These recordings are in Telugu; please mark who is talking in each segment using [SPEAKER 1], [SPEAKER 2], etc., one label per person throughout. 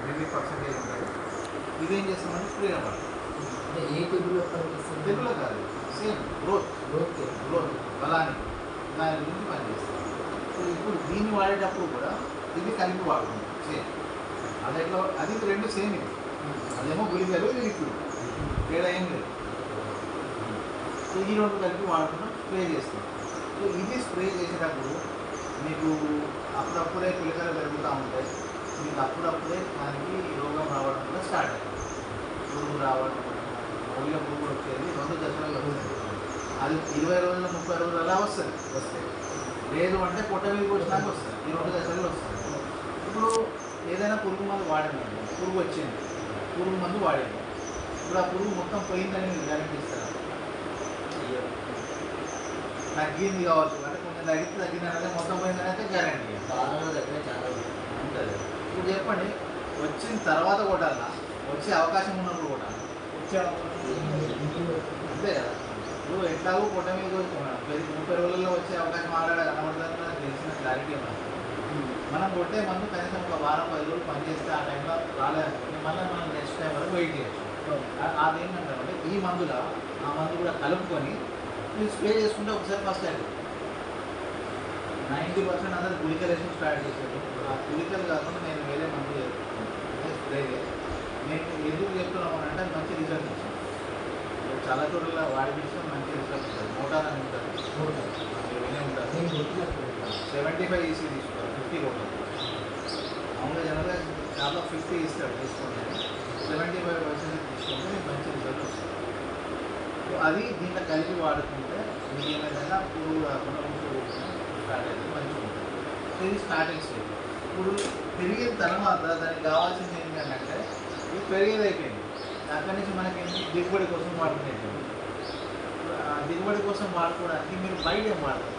[SPEAKER 1] రిలీఫ్ పర్సెంటేజ్ ఉంటుంది. ఇదేం చేస్తామంటే స్ప్రే అవ్వాలి.
[SPEAKER 2] అంటే ఏ తెగులు పనిచేస్తుంది?
[SPEAKER 1] తెగులు కాదు, సేమ్ గ్రోత్ బలానికి దాని గురించి పనిచేస్తుంది. సో ఇప్పుడు దీన్ని వాడేటప్పుడు కూడా ఇది కలిపి వాడుకుంటాం సేమ్. అది ఎట్లా, అది రెండు సేమ్. ఇది అదేమో గుళికలు, ఇది లిక్విడ్, తేడా ఏం లేదు. సో ఈ రెండు కలిపి వాడుకుంటాం, స్ప్రే చేస్తాం. సో ఇది స్ప్రే చేసేటప్పుడు మీకు అప్పుడప్పుడే పిలకలు పెరుగుతూ ఉంటాయి. మీకు అప్పుడప్పుడే దానికి రోగం రావడం కూడా స్టార్ట్ అవుతుంది. పురుగు రావడం, ఒళ్ళ పురుగు వచ్చేది 2 దశలలో వస్తుంది. అది 20 రోజులు 30 రోజులు అలా వస్తాయి. లేదు అంటే పొట్ట మీద వచ్చినాక వస్తుంది. ఈ 2 దశల్లో వస్తుంది. ఇప్పుడు ఏదైనా పురుగు మందు వాడినండి, పురుగు వచ్చింది, పురుగు మందు వాడింది, ఇప్పుడు ఆ పురుగు మొత్తం పోయిందని మీరు గ్యారెంటీ ఇస్తారా? తగ్గింది కావచ్చు, అంటే కొంచెం తగ్గిందనే మొత్తం పోయిందని అయితే గ్యారెంటీ
[SPEAKER 2] చాలా
[SPEAKER 1] ఉంటుంది. ఇప్పుడు చెప్పండి, వచ్చిన తర్వాత కొట్టాలా, వచ్చే అవకాశం ఉన్నప్పుడు కొట్టాలి, అంతే కదా. ఇప్పుడు ఎట్లాగో పొట్ట మీద 30 రోజుల్లో వచ్చే అవకాశం ఆల్రెడీ కనబడుతుందని మనకు తెలిసిన క్లారిటీ ఉన్నది. మనం కొట్టే మందు కనీసం ఒక వారం 10 రోజులు పనిచేస్తే ఆ టైంలో రాలేదనుకోండి, మళ్ళీ మనం నెక్స్ట్ టైం వరకు వెయిట్ చేయొచ్చు. అదేంటంటే ఈ మందులో ఆ మందు కూడా కలుపుకొని మీరు స్ప్రే చేసుకుంటే ఒకసారి ఫస్ట్ అయిపోతుంది. 90% అందరూ గుళికలు వేసి స్టార్ట్ చేశారు. ఆ గుళికలు కాకుండా నేను వేరే మందు చేస్తున్నాను స్ప్రే. నేను ఎందుకు చెప్తున్నాము అంటే అది మంచి రిజల్ట్ ఇచ్చింది. చాలా చోట్ల వాడి విషయం మంచి రిజల్ట్ ఉంటుంది. మోటార్ అని ఉంటుంది, వినే ఉంటారు. 75 EC తీసుకోవాలి, 50 కొట్టాలి. మామూలుగా జనరల్గా చాలా 50 ఇస్తాడు తీసుకోండి, 75% తీసుకుంటే మీకు మంచి రిజల్ట్ వస్తుంది. అది దీంట్లో కలిపి వాడుకుంటే మీకు ఏమైనా పురుగు రాకుండా స్టార్ట్ అయితే మంచిగా ఉంటుంది. ఇది స్టార్టింగ్ స్టేజ్. ఇప్పుడు పెరిగిన తర్వాత దానికి కావాల్సింది ఏంటంటే ఇది పెరిగేది అయిపోయింది. అక్కడి నుంచి మనకి దిగుబడి కోసం వాడుకునేది. దిగుబడి కోసం వాడుకోవడానికి మీరు బయట ఏం వాడతారు?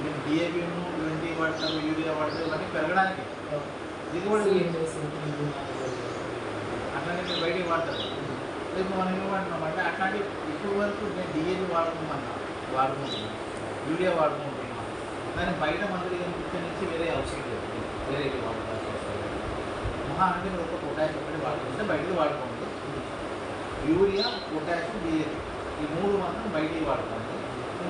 [SPEAKER 1] మీరు డిఏపిను 20 వాడతారు, యూరియా వాడతారు, ఇవన్నీ పెరగడానికి. దిగుబడి అట్లాంటి మీరు బయటికి వాడతారు. రేపు మనం ఏమంటున్నామంటే అట్లాంటి ఇప్పుడు వరకు నేను డిఏపి వాడుకుంటున్నాను, యూరియా వాడుకుంటున్నాను, కానీ బయట మందులు కిచెన్ నుంచి వేరే అవసరం లేదు, వేరే వాడుకోవాల్సి వస్తుంది. మహా అంటే మీరు ఒక పొటాష్ ఒకటి వాడుకుంటే బయటికి వాడుకోండి. యూరియా, పొటాష్, డిఏపి ఈ 3 మాత్రం బయటికి వాడుకోండి.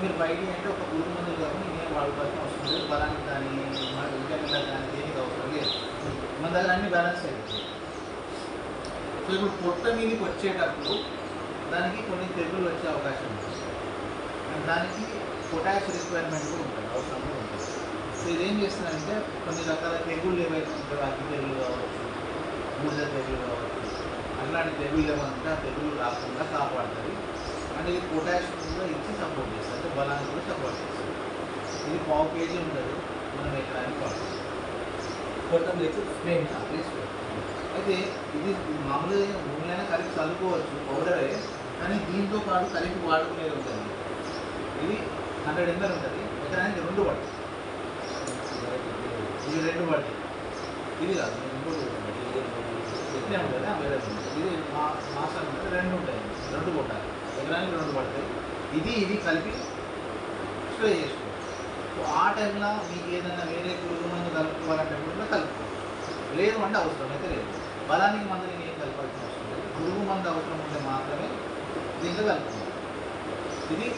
[SPEAKER 1] మీరు బయటికి అంటే ఒక పురుగు మందులు కాకుండా ఇంకేం వాడుకోవాల్సిన అవసరం లేదు. బలానికి కానీ మన విటమిన్లకు కానీ దేనికి అవసరం లేదు. మన దగ్గర అన్ని బ్యాలెన్స్ అయిపోతుంది. సో ఇప్పుడు పొట్ట మీదకి వచ్చేటప్పుడు దానికి కొన్ని తెగుళ్ళు వచ్చే అవకాశం ఉంటుంది. అండ్ దానికి పొటాష్ రిక్వైర్మెంట్ కూడా ఉంటుంది, అవసరం కూడా ఉంటుంది. సో ఇదేం చేస్తుందంటే కొన్ని రకాల తెగుళ్ళు ఏవైతే ఉంటాయో అగ్గి తెగులు కావచ్చు, బూడిద తెగులు కావచ్చు, అట్లాంటి తెగుళ్ళు ఏమంటే ఆ తెగులు రాకుండా కాపాడుతుంది. అండ్ ఇది పొటాష్ కూడా ఇచ్చి సపోర్ట్ చేస్తుంది, అంటే బలాన్ని కూడా సపోర్ట్ చేస్తుంది. ఇది 1/2 kg ఉంటుంది, మనం ఎకరానికి వాడుతుంది. అయితే ఇది మామూలుగా భూమిలో కలిపి చల్లుకోవచ్చు, పౌడరే, కానీ దీంతో పాటు కలిపి వాడుకునేది ఉంటుంది. ఇది 100 ml ఉంటుంది, ఎకరానికి 2 పడుతుంది. ఇది 2 పడుతుంది, ఇది కాదు ఇంకోటి ఇట్లే ఉంటుంది వేరే ఉంటుంది. ఇది మాసాలు ఉంటుంది, 2 ఉంటాయి, 2 కొట్టాలి, ఎకరానికి 2 పడతాయి. ఇది కలిపి స్ప్రే చేసుకోవాలి. సో ఆ టైంలో మీకు ఏదైనా వేరే పురుగు మందు కలుపుకోవాలంటే కూడా కలుపుకోవాలి, లేదు అంటే అవసరం అయితే లేదు. బలానికి మందుని ఏం కలపాల్సిన అవసరం లేదు, పురుగు మందు అవసరం ఉంటే మాత్రమే దీంట్లో కలుపుకోవాలి. ఇది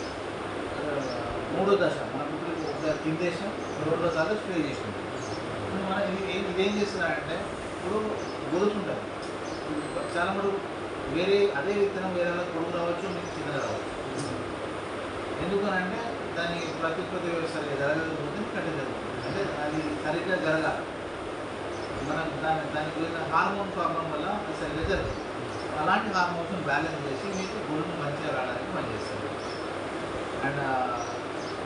[SPEAKER 1] 3వ దశ. మనకు ఒక కిందేశం 2వ సార్లు స్ప్రే చేసుకుంటాం. ఇప్పుడు మనం ఇదేం చేస్తున్నారంటే ఇప్పుడు గొలుసుంటుంది, చాలా మటుకు వేరే అదే విత్తనం వేరే పొడుగు రావచ్చు, మీకు చిన్నగా రావచ్చు. ఎందుకనంటే దాని ప్రత్యుత్పత్తి వ్యవస్థ జరగకపోతే కట్ట జరుగుతుంది, అంటే అది సరిగ్గా జరగాలి. మనం దానికి గురిన హార్మోన్ ప్రాబ్లం వల్ల అది సరిగ్గా జరుగుతుంది. అలాంటి హార్మోన్స్ బ్యాలెన్స్ చేసి మీకు గొలుసు మంచిగా రావడానికి పనిచేస్తుంది. అండ్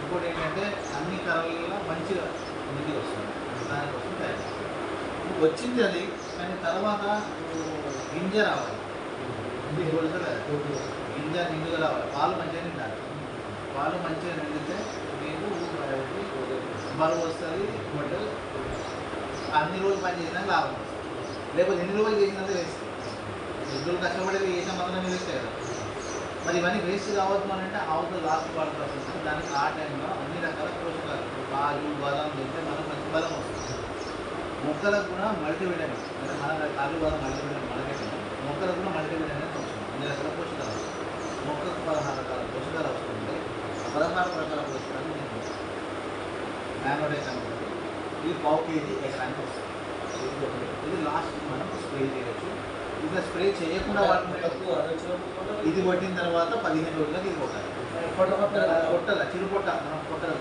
[SPEAKER 1] ఇంకోటి ఏంటంటే అన్ని కర్రలలో మంచిగా నిధి వస్తుంది, దానికోసం తయారు చేస్తుంది. వచ్చింది అది, కానీ తర్వాత గింజ రావాలి, గింజ నిండుగా రావాలి, పాలు మంచిగా నిండాలి. పాలు మంచిగా నిండితే మీకు బరువు వస్తుంది, బట్టలు అన్ని రోజులు పని చేసినా లాభం వస్తుంది. లేకపోతే ఎన్ని రోజులు చేసినంత వేస్ట్, 2 రోజులు కష్టపడేది చేసిన మాత్రం వేస్ట్ కదా. మరి ఇవన్నీ వేస్ట్ కావద్దు అని అంటే అవతల లాస్ట్ వాటర్ వస్తుంది. దానికి ఆ టైంలో అన్ని రకాల పోషకాలు, పాలు, బలం తింటే మనకు మంచి బలం వస్తుంది. మొక్కలకు కూడా మల్టీవిటమిన్ అంటే మన కాళ్ళు బాగా మల్టీవిటమిన్ మొదలెట్టాము మొక్కలకు కూడా మల్టీవిటమిన్ అవసరం అన్ని రకాల పోషకాలు అవసరం మొక్కకు 16 రకాల పోషకాలు అవసరం ఉంటాయి 16 రకాల పోషకాలు నేను మ్యానోడైట్ అనుకుంటాను ఇది పావు కేజీ ఎకరానికి వస్తుంది ఇది లాస్ట్ మనం స్ప్రే చేయవచ్చు ఇట్లా స్ప్రే చేయకుండా వాడుకుంటే ఇది కొట్టిన తర్వాత 15 రోజులకు ఇది కొట్టాలి కొట్టాలి చిరుపొట్ట మనం కొట్టాలి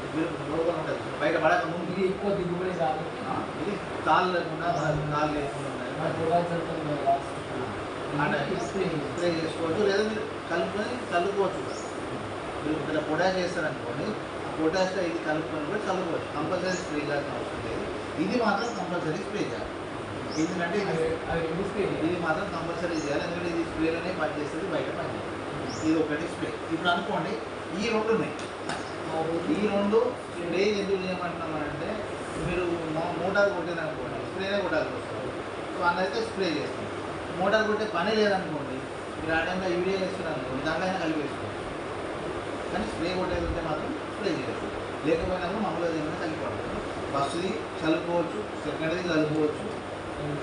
[SPEAKER 1] లోపల ఉంటుంది బయట పడక ముందు
[SPEAKER 2] ఇది ఎక్కువ దిగుబడి కాదు.
[SPEAKER 1] ఇది తాళ్ళు లేకుండా తాళ్ళు లేకుండా స్ప్రే చేసుకోవచ్చు లేదా మీరు కలుపుకోవచ్చు మీరు ఇలా పొటాష్ చేస్తారనుకోండి ఆ పొటాష్లో ఇది కలుపుకొని కూడా కలుపుకోవచ్చు కంపల్సరీ స్ప్రే చేయాల్సిన అవసరం లేదు ఇది మాత్రం కంపల్సరీ స్ప్రే చేయాలి ఎందుకంటే ఇది మాత్రం కంపల్సరీ చేయాలి ఎందుకంటే ఇది స్ప్రేలోనే పనిచేస్తుంది బయట పనిచేస్తుంది ఇది ఒకటి స్ప్రే ఇప్పుడు అనుకోండి ఈ రెండు ఉన్నాయి ఈ రెండు స్ప్రే ఎందుకు చేయమంటున్నామంటే మీరు మోటార్ కొట్టిందనుకోండి స్ప్రేనే కొట్టాల్సి వస్తుంది సో అందుకైతే స్ప్రే చేస్తాం మోటార్ కొట్టే పని లేదనుకోండి మీరు ఆ టైంలో యూరియా వేస్తున్నారు దాంట్లో అయినా కలిపి వేసుకోండి కానీ స్ప్రే కొట్టేది ఉంటే మాత్రం స్ప్రే చేయొచ్చు లేకపోయినప్పుడు మామూలుగా ఏమైనా కలిపి ఫస్ట్ది కలుపుకోవచ్చు సెకండ్ది కలుపుకోవచ్చు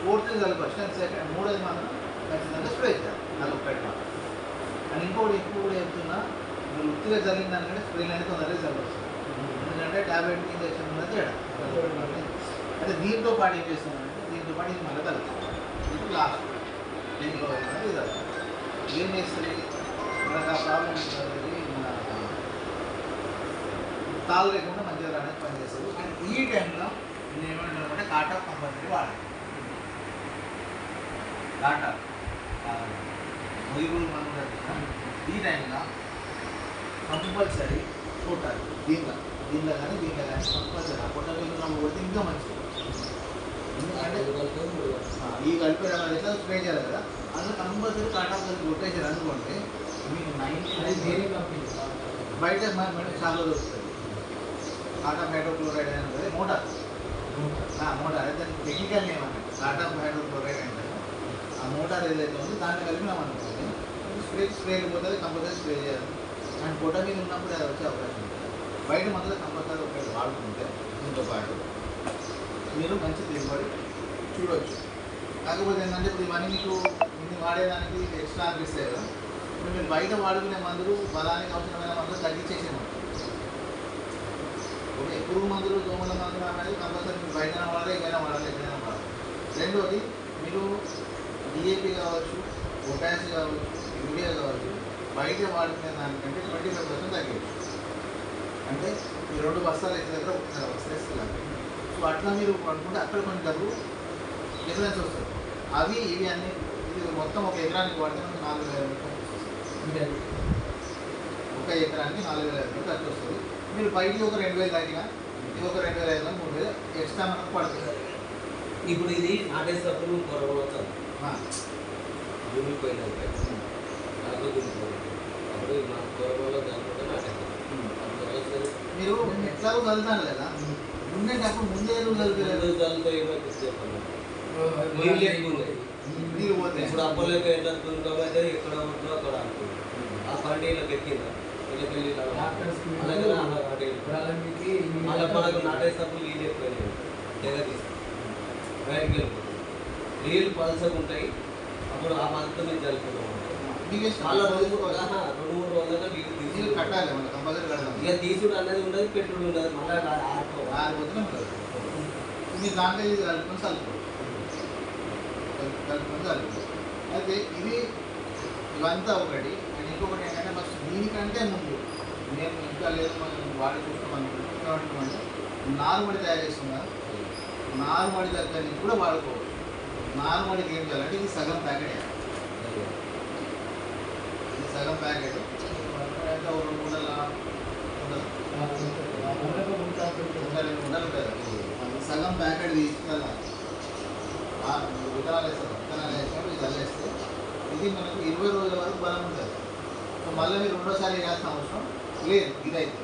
[SPEAKER 1] ఫోర్త్ది కలుపుకోవచ్చు కానీ సెకండ్ మూడోది మాత్రం ఖచ్చితంగా స్ప్రే చేయాలి అది ఒక్కటి మాత్రం అండ్ ఇంకోటి కూడా చెప్తున్నా మీరు ఉత్తిగా జరిగిన దానికంటే స్ప్రేలు అనేది తొందరగా చల్లవచ్చు ఎందుకంటే ట్యాబ్లెట్ ఇంజక్షన్ ఉన్నది తేడా అంటే దీంతో పాటు ఏం చేస్తామంటే దీంతో పాటు ఇది మళ్ళీ కలుపుతాం ఇది లాస్ట్ దీంట్లో ఇది ఏం చేస్తుంది మనకు ఆ ప్రాబ్లం అనేది మన తాళ్ళు లేకుండా మంచిగా రావడానికి పనిచేస్తుంది అండ్ ఈ టైంలో నేను ఏమంటానంటే కాటా కంపల్సరీ వాడాలి కాటా మొయ్యూరు మనం ఈ టైంలో కంపల్సరీ కొట్టాలి దీంట్లో కానీ కంపల్సరీ ఆ కొట్ట మనం కొడితే ఇంకా మంచిది ఎందుకంటే ఈ కలిపి ఎట్లా స్ప్రే చేయాలి కదా అందులో కంపల్సరీ కాటా కలిపి కొట్టేసారు అనుకోండి మీకు 90 బయట మేడం షాప్లో దొరుకుతుంది కాటా హైడ్రోక్లోరైడ్ అనేది మోటార్ అదే దానికి టెక్నికల్ నేమ్ అంటే కాటా హైడ్రోక్లోరైడ్ అంటే ఆ మోటార్ ఏదైతే ఉందో దాన్ని కలిపినామనుకోండి స్ప్రే పోతుంది కంపల్సరీ స్ప్రే చేయాలి అండ్ పొట్ట మీద ఉన్నప్పుడు అది వచ్చే అవకాశం ఉంటుంది బయట మొదలు కంపల్సరీ ఒకటి వాడుకుంటే దీంతో పాటు మీరు మంచి దిగుబడి చూడవచ్చు కాకపోతే ఏంటంటే ఇప్పుడు ఇవన్నీ మీకు ఇన్ని వాడేదానికి ఎక్స్ట్రా అనిపిస్తాయి కదా ఇప్పుడు మీరు బయట వాడుకునే మందులు బలానికి అవసరమైన మందులు తగ్గించేసేమంటారు ఓకే పురుగు మందులు దోమల మందులు అనేది కంపల్సరీ మీరు బయట వాడాలి ఎక్కడైనా వాడాలి ఎక్కడైనా వాడాలి రెండోది మీరు డిఏపి కావచ్చు పొటాష్ కావచ్చు యూరియా కావచ్చు బయట వాడుకునే దానికంటే 25% తగ్గించు అంటే ఈ 2 బస్తాలు అయితే దగ్గర 1.5 బస్తాలు ఇస్తున్నారు సో అట్లా మీరు అనుకుంటే అక్కడ కొంచెం డబ్బు డిఫరెన్స్ వస్తుంది అవి ఇవి అన్నీ ఇది మొత్తం ఒక ఎకరానికి వాడితే మనకి 4,000 రూపాయలు ఒక ఎకరానికి 4,000 రూపాయలు ఖర్చు వస్తుంది మీరు బయటికి ఒక 2,000 తగ్గినా ఇది ఒక 2,500 3,000 ఎక్స్ట్రా మనకు పడుతుంది
[SPEAKER 2] ఇప్పుడు ఇది నాటేసినప్పుడు కొరవచ్చు దున్నిపోయినాక అప్పుడు మన కొరలో దానికంటే నాటేస్తాం
[SPEAKER 1] మీరు ఎట్లాగో చదువుతాను కదా ఉండేటప్పుడు ముందే నీళ్ళు పోతే
[SPEAKER 2] ఇప్పుడు అప్పలేక ఎట్లా దున్నుకోబోతే ఎక్కడ ఉంటుందో అక్కడ అనుకుంటుంది ఆ పండుగలకు ఎక్కిందా మళ్ళీ మనకు నాటేసినప్పుడు నీళ్ళు ఎక్కువ తెగ తీసుకుంటాం బయటకు వెళ్ళిపోతుంది నీళ్ళు పలసగా ఉంటాయి అప్పుడు ఆ మంత్రం మీద జరుపుకుంటాం మళ్ళీ 2-3 రోజులుగా
[SPEAKER 1] నీళ్ళు కట్టాలి మన కంపల్సరీ కట్టాలి
[SPEAKER 2] ఇక తీసుడు అనేది ఉండదు పెట్టుడు ఉండదు మళ్ళీ
[SPEAKER 1] ఆరిపోతూనే ఉంటుంది మీరు దాంట్లో ఇది కలుపుకొని చల్లుకోవచ్చు అయితే ఇది ఇవంతా ఒకటి అండ్ ఇంకొకటి ఏంటంటే ఫస్ట్ దీనికంటే ముందు మేము ఇంకా లేదు మనం వాడి చూస్తాం అనుకుంటున్నామంటే నారుమడి తయారు చేస్తున్నారు నారుమడి దగ్గర నుంచి కూడా వాడుకోవచ్చు నారుమడికి ఏం చేయాలంటే ఇది సగం ప్యాకెట్ ఇది సగం ప్యాకెట్ అంటే ఒక 2 ఉండలు కదా సగం ప్యాకెట్ తీసుకెళ్ళాలి విత్తనాలు వేస్తారు విత్తనాలు వేసినప్పుడు ఇది చల్లేస్తే ఇది మనకు 20 రోజుల వరకు బలం ఉంటుంది సో మళ్ళీ మీరు రెండోసారి వేయాల్సిన అవసరం లేదు ఇదైతే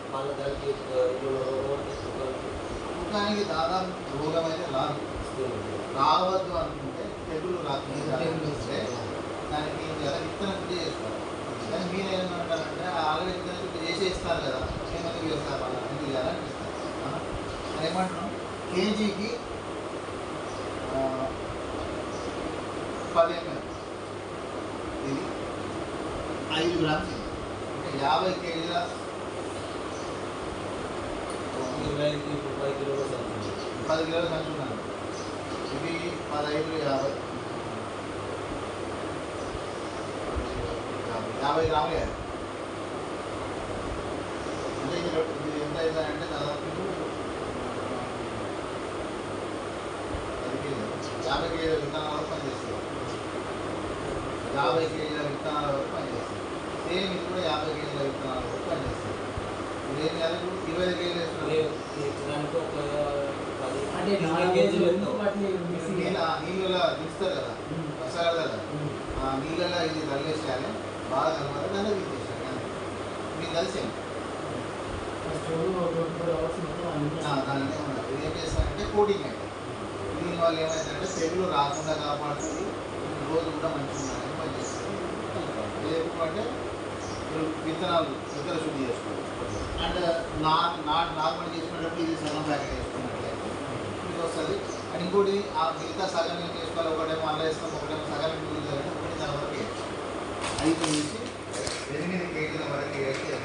[SPEAKER 1] ముఖానికి దాదాపు రోగం అయితే రావద్దు అనుకుంటే తెగులు వస్తే దానికి ఎలా విత్తన శుద్ధి చేసుకోవాలి కానీ మీరు ఏమంటారంటే ఆల్రెడీ విత్తన శుద్ధి చేసి ఇస్తారు కదా ఏమైనా వేస్తారు వాళ్ళ ఎందుకు చేయాలని ఇస్తారు ఏమంటున్నాం కేజీకి 10 ml. ఇది 5 గ్రామ్స్ అంటే 50 కేజీల 10 కిలోల సంచి ఉన్నాను. ఇది 15 50 గ్రాములు వేయాలి. అంటే ఇది ఎంత అవుతుందంటే దాదాపు 50 కేజీల విత్తనాల వరకు పనిచేస్తుంది. 50 కేజీల విత్తనాల వరకు పనిచేస్తుంది. సేమ్ ఇది కూడా 50 కేజీల విత్తనాల వరకు పనిచేస్తుంది. ఇది ఏం చేయాలి? 20 కేజీలు వేస్తున్నాం. నీళ్ళలో దించుతారు కదా, మసాలా కదా, ఆ నీళ్ళలో ఇది తల్లేసేయాలి. బాగా కలవాలి, దాన్ని తీసేసాను. కానీ మీకు కలిసేయండి. దాన్ని ఏమన్నారు, ఇది ఏం చేస్తారంటే కోటింగ్ అయితే దీనివల్ల ఏమవుతుందంటే తెగులు రాకుండా కాపాడుతుంది. రోజు కూడా మంచిగా ఉండాలని పనిచేస్తుంది. ఇది ఎప్పుడు అంటే విత్తనాలు విత్తన శుద్ధి చేసుకోవాలి. అండ్ నార్మల్ చేసుకునేటప్పుడు ఇది సగం ప్యాకెట్ వేసుకున్నట్లయితే ఇది వస్తుంది. అండ్ ఇంకోటి ఆ మిగతా సగం ఏం చేసుకోవాలి, ఒకటేమో అల్ల వేస్తాం, ఒకటేమో సగం మిగులుతుంది. ఒకటి దాని వరకు 5 నుంచి